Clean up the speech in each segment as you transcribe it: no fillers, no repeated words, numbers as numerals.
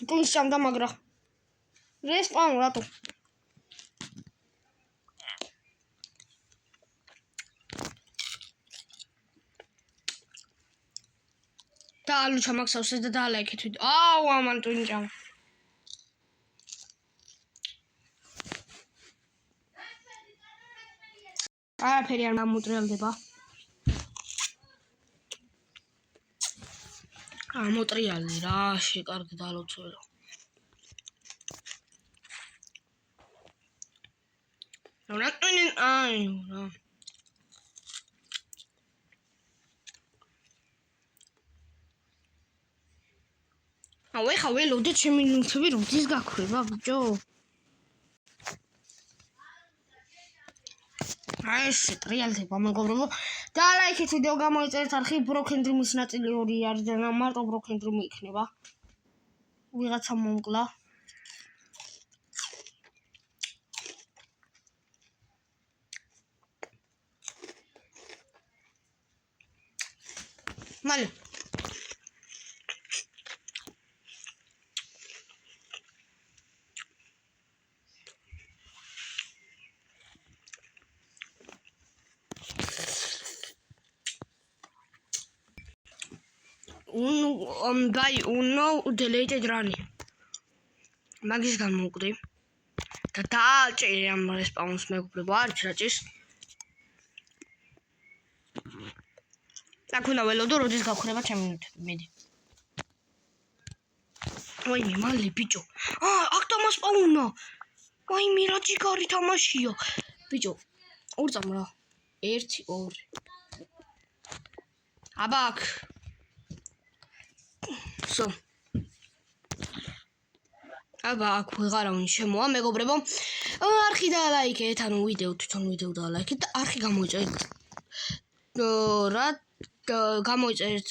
Plus camda magra. Respawn rato. Da alu chamaksavs და დალაიქეთ ვიდეო. აუ ამან ტვინჭამ. არაფერი არ მომუტრიალდება. ამოტრიალი რა, შეკარგ დალოცველო. რა ტვინინ აი რა. აუ ეხა ველოდე ჩემი ნივთები როდის გაქვება ბიჭო? აი შეტრიალდება მეგობრებო. და ლაიქეთ ვიდეო გამოიწერეთ არხი Broken Dream-ის ნაწილი 2 არის და მარტო Broken Dream იქნება. ვიღაცა მომკლა. მალე guy uno deleted run მაგის გამოვკვდი და დააჭერე ამ respawn-ს მეგობრებო არც რაჭის და ქუნა ველოდო როდის გაქვნება ჩემი ნივთები მედი ვაიმე მალე ბიჭო აქ დამასპაუნა ვაიმე რა ჯიგარი თამაშია ბიჭო ორწამ რა 1 2 აბაკ So. აბა აქ ვეღარავინ შემოა მეგობრებო. არხი და ლაიქეთ, ანუ ვიდეო თვითონ ვიდეო და ლაიქეთ და არხი გამოიწერეთ. რა გამოიწერეთ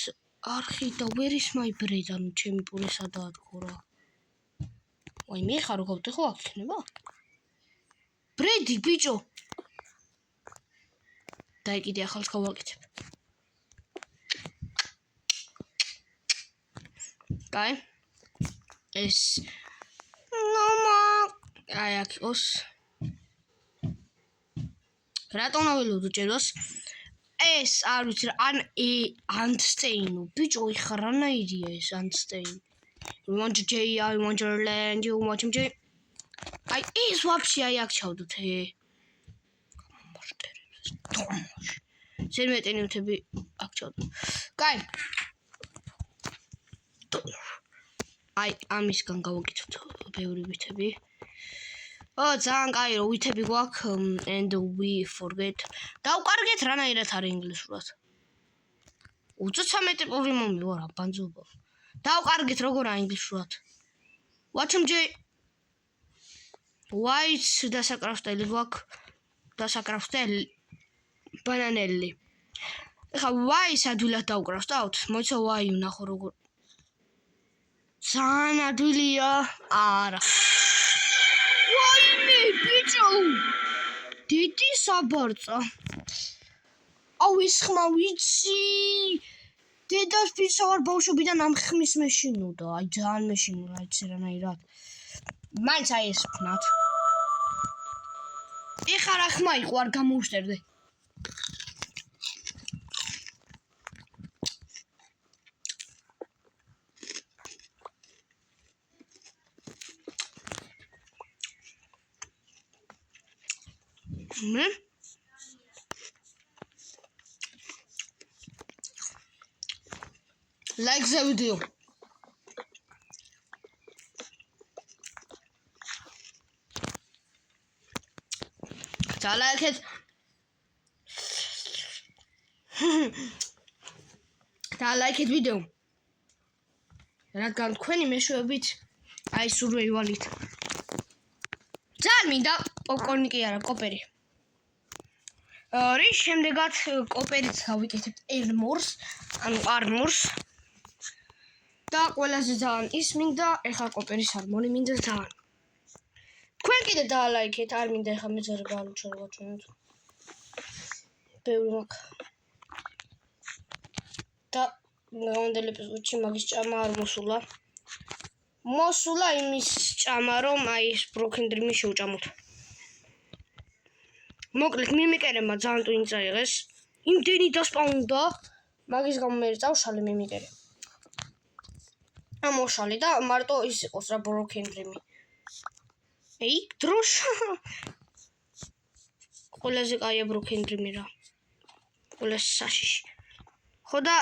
არხი და where is my bread ანუ ჩემი პური სადაა თქო რა. ვაი მე ხარ გავდე ხო აქ იქნება? ბრედი ბიჭო. და კიდე ახალს გავაკეთებ. Geil. Es nochmal. Ja, os. Raton avelud ჭეროს. ეს არ ვიცი ან Unstained. ბიჭო ხრანაირია ეს Unstained. You want to J, I want your land, you want to J. აი ეს ვაფშე აი აქ ჩავდოთ მოშტერებს. ზერმეტი ნივთები აქ ჩავდოთ. Geil. აი ამისგან გავაკეთოთ ბევრი ვითები. ძალიან კაი რო ვითები გვაქვს and we forget. დავკარგეთ რანაირად არის ინგლისურად. 13 პური მომივარ აბანძობა. დავკარგეთ როგორ არის ინგლისურად. Watch-j white დასაკრავსტელი გვაქვს. დასაკრავსტელი ბანანელი. ეხა y-ს ადვილად დავკრავსტავთ. მოიცა y ვნახო როგორ ძალიან ადვილია. არა. ვაიმე, ბიჭო. დიდი საბარწა. აუ ეს ხმა ვიცი. დედას ფიცა ვარ ბავშვობიდან ამ ხმის მეშინოდა. აი ძალიან მეშინოდა, იცი რანაირად. მაინც აი ეს ხმათ. ეხა რა ხმა იყო არ გამოვშტერდე. Like the video. Like it. Like it video. რადგან თქვენი მეშვეობით აი სურვე ივალით. ძალიან მინდა პოპკორნი კი არა, კოპერი. რის შემდეგაც კოპერიც გავიკეთებ Armors, ანუ Armors. და ყველაზე ძალიან ის მინდა, ეხა კოპერის არმორი მინდა ძალიან. თქვენ კიდე დაალაიქეთ, არ მინდა ეხა მეძერება ალუჩარვაჩვენოთ. ბევრი მაქვს. და მომდელ ეპიზოდში მაგის ჭამა არ მოსულა. მოსულა იმის ჭამა რომ აი ეს broken dream-ი შევჭამოთ. მოკლედ მიმიკერებმა ძალიან ტვინი წაიღეს. იმდენი დასპაუნდა, მაგის გამო მე წავშალე მიმიკერე. ამოშალე და მარტო ის იყოს რა broken dream-ი. ეი, დროშა. ყველაზე კაია broken dream-ი რა. ყველაზე საშიში. ხო და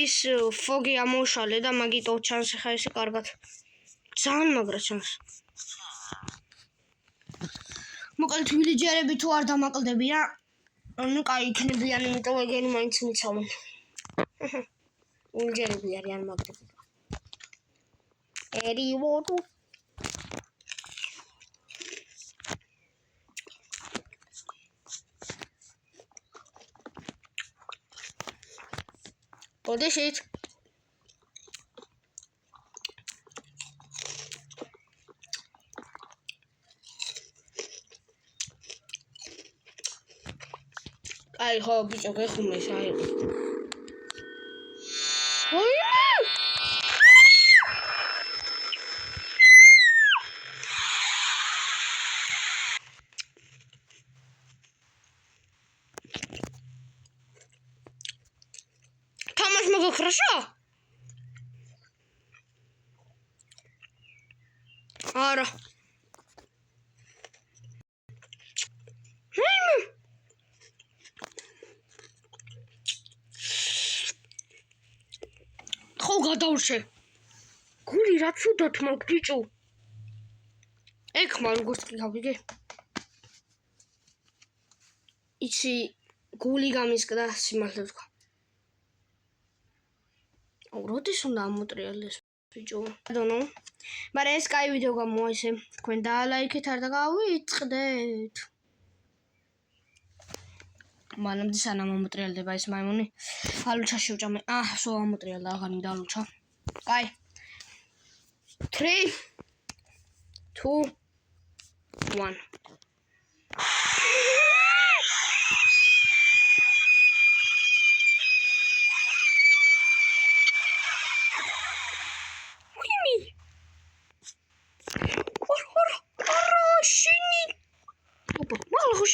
ის ფოგი ამოშალე და მაგიტო ჩანს ხა ესე კარგად. ძალიან მაგრა ჩანს. მოკლედ ვილეჯერები თუ არ დამაკლდებიან, ანუ კაი იქნებიან, იმიტომ ეგენი მაინც მიცავენ. ვილეჯერები არიან მაგრები. ერიوتو Podešit. Ai, ho, bicho, que jumes ahí. ¡Uy! Thomas, много хорошо. Ара. ხო გადავშე. გული რა ცუდად მაგ ბიჭო. ეგ ხმა როგორც კი გავიგე. იცი გული გამისკდა სიმართლე ვთქვა. როდის უნდა ამოტრიალდეს ბიჭო? დონო. მაგრამ ეს კაი ვიდეო გამოვა ისე. თქვენ დაალაიქეთ არ დაგავიწყდეთ. მანამდე სანამ ამოტრიალდება ეს მაიმუნი. ალუჩა შევჭამე. სო ამოტრიალდა აღარ მინდა ალუჩა. კაი. 3 2 1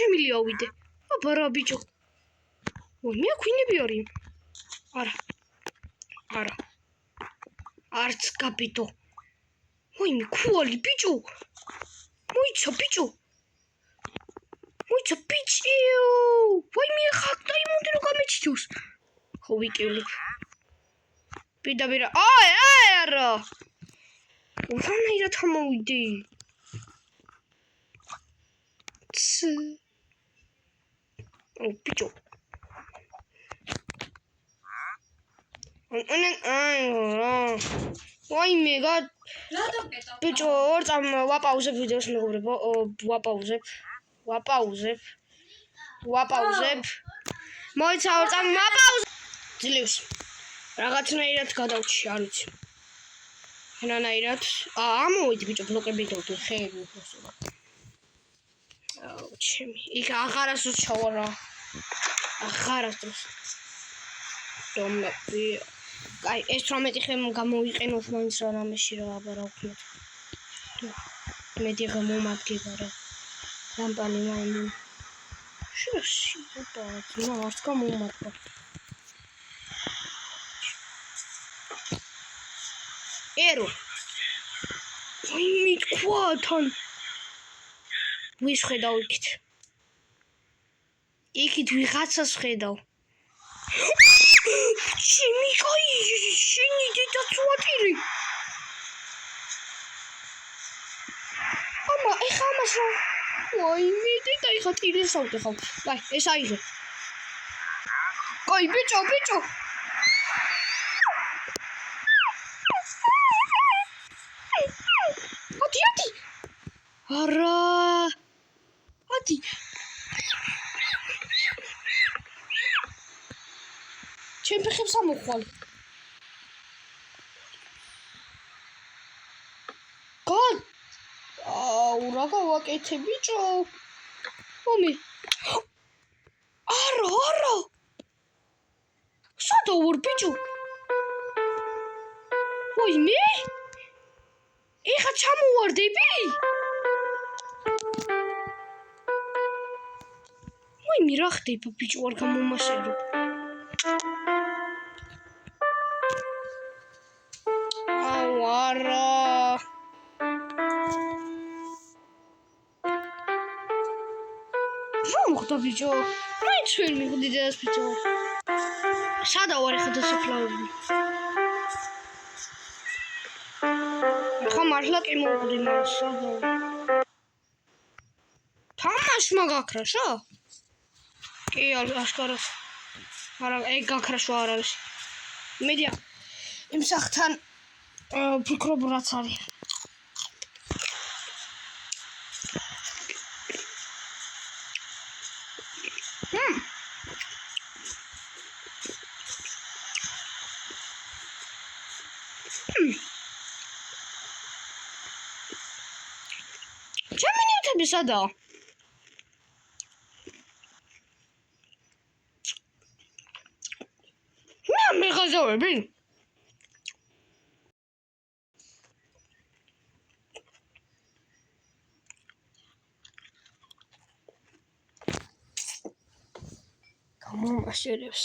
შემილია ვიდე. აბა რა ბიჭო. მე აქვინები არის. არა. არც კაპიტო. ვაიმე ქუალი ბიჭო. მოიცა ბიჭო. ვაიმე ხაკდა იმოდი რომ გამეჩითოს. ხო ვიკევლი. პირდაპირ არა. ვანაირად ამოვიდე. ბიჭო. ვაიმე ბიჭო, ორ წამ ვაპაუზებ ვიდეოს მეგობრებო, ვაპაუზებ. მოიცა ორ წამ ვაპაუზებ. ძლივს. რაღაცნაირად გადავჭი, არ ვიცი. რანაირად? ამოვიდი ბიჭო, ბლოკები დავდო, ხეები უბრალოდ. ჩემი, იქ აღარასდროს ჩავარა. აღარასდროს. რომები. კაი, ეს 18 ხე გამოვიყენოთ მაინც რამეში რა, აბა რა ვქნათ. მეტი გამომადგება რა. რამპანი მაინც. შევსიბა, რა არც გამომადგა. ერო. ვაი მithქვა თან. ვის ხედავ იქით? იქით ვიღაცას ხედავ. ჩემი კაი, შენი დედა წვატილი. ამა, ეხა ამას რა. ვაიმე, დედა ეხა ტირეს ავდეხავ. კაი, ეს აიღე. კაი, ბიჭო. ადი. არა. ადი. ჩემ ფეხებს ამოხვალ. რა გავაკეთე ბიჭო? ომი. არა. სადა ვარ ბიჭო? ვაიმე? ეხა ჩამოვარდები? ვაიმე რა ხდება ბიჭო არ გამომასერო. აუ არა. რა მოხდა ბიჭო? მაინც ვერ მიხვდი დედას ბიჭო. სადა ვარ ეხა დასაფლავებული? ხა მართლა კი მოვხდი მას სადა? თამაშმა გაქრაშა? კი აშკარად. არა ეგ გაქრაშვა არ არის. მედია იმ სახთან ფიქრობ რაც არის. ჩემი ნივთები სადაა? მე ხაზავები? გამომასერებს.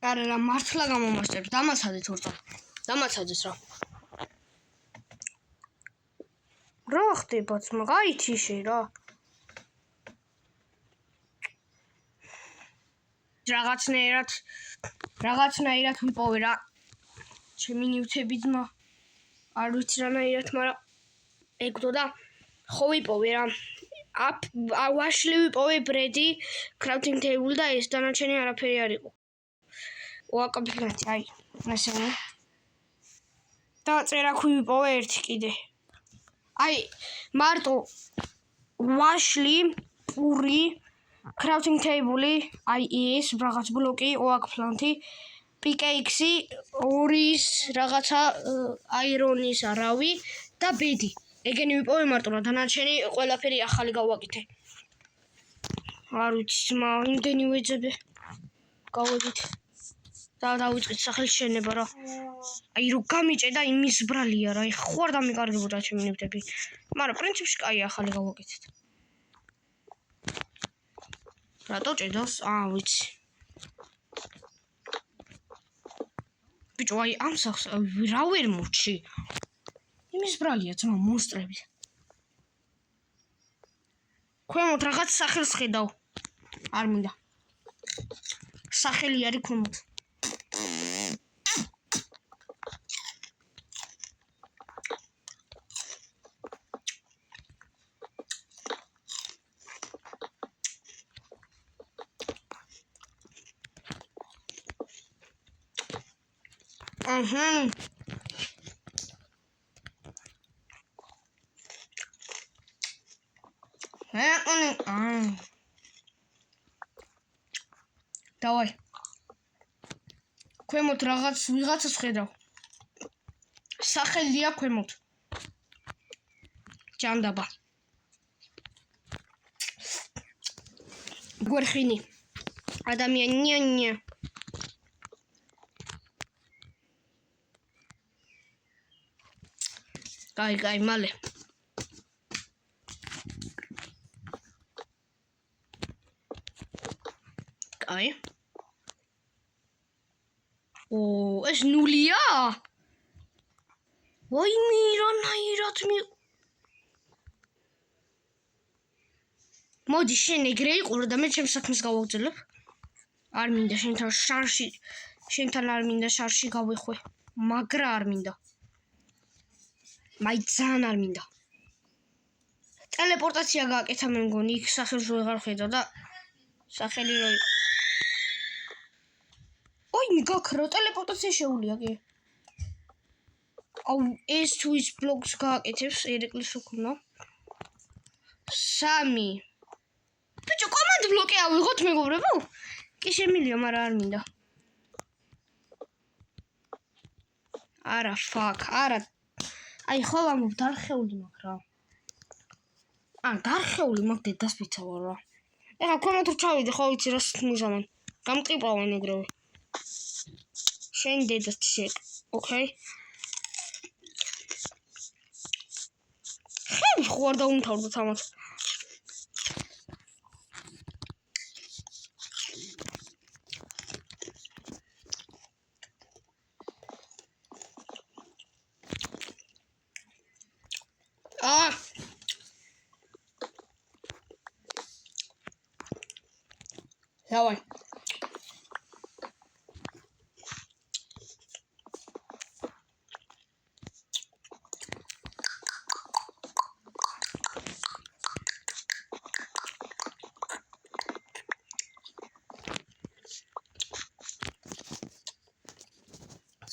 არა რა მართლა გამომასერებს. დამაცადეთ ურწა. დამაცადეს რა. რა ხდება ძმა? გაითიშე რა. რაღაცნაირად ვიპოვე რა. ჩემი ნივთები ძმა. არ ვიცი რანაირად, მაგრამ ეგდო და ხო ვიპოვე რა. ვაშლი ვიპოვე ბრედი, crafting table და ეს დანარჩენი არაფერი არ იყო. ვაკაბინეთი, აი, ესენი. და წერაქვი ვიპოვე ერთი კიდე. აი, მარტო ვაშლი, პური, crafting table, აი ეს რაღაც ბლოკი, ოაკფლანთი, პიკეიქსი, ორის რაღაცა აირონის არავი და ბედი. ეგენი ვიპოვე მარტო რა დანარჩენი ყველაფერი ახალი გავაკეთე. არ ვიცი ძმა, იმდენი ვეძებე. გავედით. და დავიწყეთ სახლის შენება რა. აი რო გამიჭე და იმის ბრალია რა. ხო არ დამიკარგებოდა ჩემი ნივთები. მაგრამ პრინციპში კაი ახალი გავაკეთეთ. რატო ჭედავს? ვიცი. ბიჭო აი ამ სახს რა ვერ მოვჩი. იმის ბრალია ძმა მონსტრები. ქვემოთ რაღაც სახელს ხედავ. არ მინდა. სახელი არის ქვემოთ. დავაი. ქვემოთ ვიღაცას ხედავ. სახელია ქვემოთ. ჯანდაბა. გვერხინი. ადამიანია. კაი, მალე. კაი. ეს ნულია? ვაიმე, რანაირად მოდი შენ ეგრე იყურო და მე ჩემს საქმეს გავაგრძელებ. არ მინდა შენთან არ მინდა შარში გავეხვე. მაგრა არ მინდა. მაინც ძალიან არ მინდა. ტელეპორტაცია გააკეთა მე მგონი, იქ სახელს ვეღარ ხედავ და სახელი რო ოი გაქრა ტელეპორტაცია შეუულია კი. აუ ეს თუ ის ბლოკს გააკეთებს ერეკლის უკნა. 3 ბიჭო კომანდ ბლოკი ავიღოთ მეგობრებო? კი შემილია, მაგრამ არ მინდა. არა ფაკ, არა. აი ხო ამობ დარხეული მაქვს რა. დარხეული მაქვს დედას ვიცავარ რა. ეხა კომანდ რო ჩავიდე, ხო ვიცი რას მიზამენ. გამტყიპავენ ეგრევე. შენ დედას შეკ, ოკეი? ხო არ დაუმთავრდოთ ამას. Давай.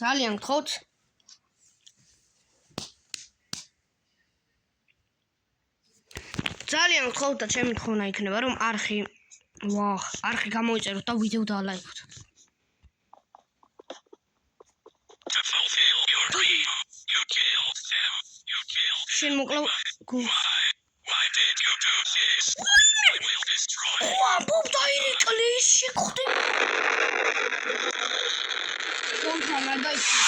ძალიან გთხოვთ. ძალიან გთხოვთ და ჩემი თხოვნა იქნება რომ არხი გამოიწეროთ და ვიდეო დაალაიქოთ. შენ მოკლა Why did you do this? I will destroy you. What directly შეგხვდი? კონტრანა დაიწყო.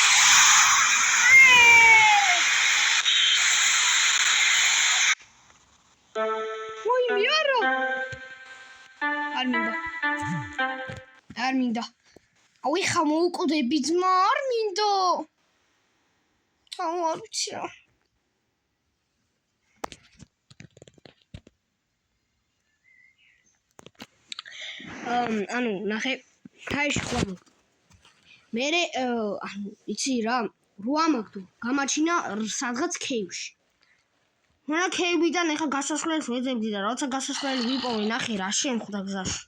მიარო. არ მინდა. აუ ხა მოუკვდები ძმა, არ მინდა. აუ არ ვიცი რა. ანუ ნახე, თაიში ხომ. მე იცი რა, რო ამაგდო, გამაჩინა სადღაც ქეივში. მარა ქეივიდან ეხა გასასვლელს ვეძებდი და როცა გასასვლელი ვიპოვე, ნახე რა შემხვდა გზაში.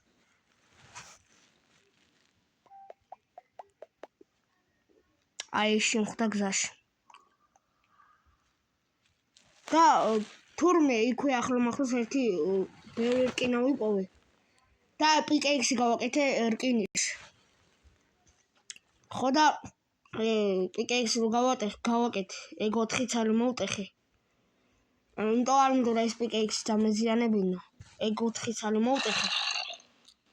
აი შემხვდა გზაში. და თურმე იქვე ახლომახლოს ერთი ბევრი რკინა ვიპოვე. და პიკექსი გავაკეთე რკინის. ხო და პიკექსი რო გავაკეთე, ეგ 4 ცალი მოვტეხე. იმიტომ არ მგონია ეს პიკექსი დამეზიანებინა. ეგ 4 ცალი მოვტეხე.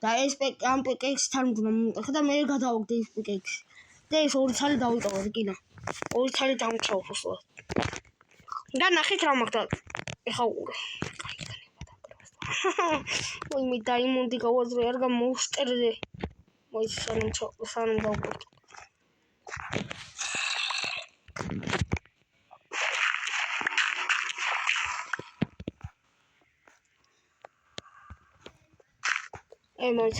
და ეს ამ პიკექსთან მოვტეხე და მე გადავაგდე ეს პიკექსი. და ეს 2 ცალი დავიტოვე რკინა. 2 ცალი დამჩაო ფოსლად. და ნახეთ რა მაგდა. ეხა უყურე. მე დაიმონდი გავაზრე არ გამოვშტერდე. სანამ გავყურე. Emot.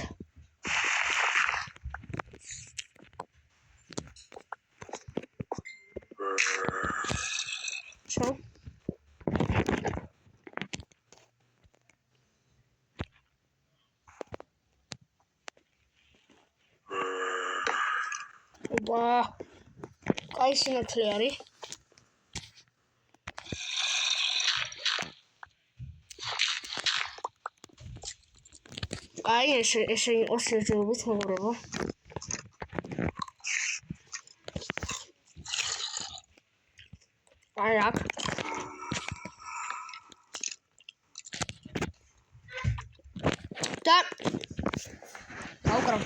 Čo? Wow. Kaj si na tliari? Aj, jeszcze osiedziałby słowo. A jak? Tak. Dobra.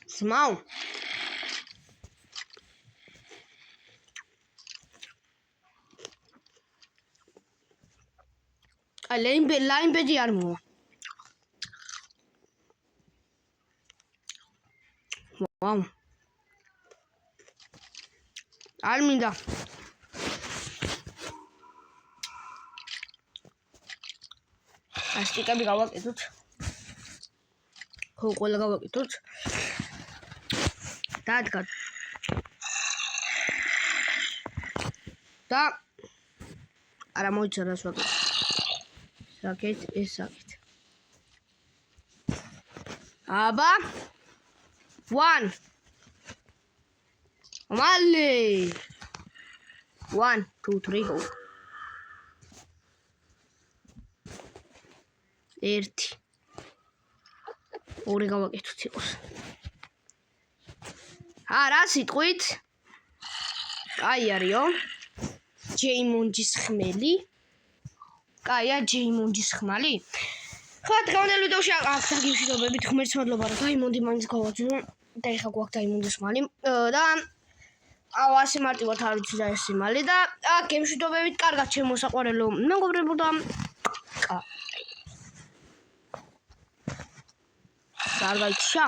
Smał. Line bedi armu. Wow. Arminda. Astikები გავაკეთოთ. ხო, ყველა გავაკეთოთ. დადგა. და არა მოიცა რას ვაკეთებ. Sakit, es sakit. Aba. 1. Mali. 1, 2, 3, go. 1. ორი გავაკეთოთ იყოს. რა სიტყვით? კაი არისო. ჯეიმონჯის ხმელი. კაია ჯეიმონჯის ხმალი. ხო, დღევანდელ ვიდეოში აქ დაგიმშვიდობებით, ღმერთს მადლობა, რომ დაიმონდი მაინც გავაძვრო და ეხლა გვაქვს დაიმონდის მალი და ასე მარტივად არ ვიცი და ეს იმალი და აქ გემშვიდობებით, კარგად ჩემო საყვარელო მეგობრებო და კარგად შა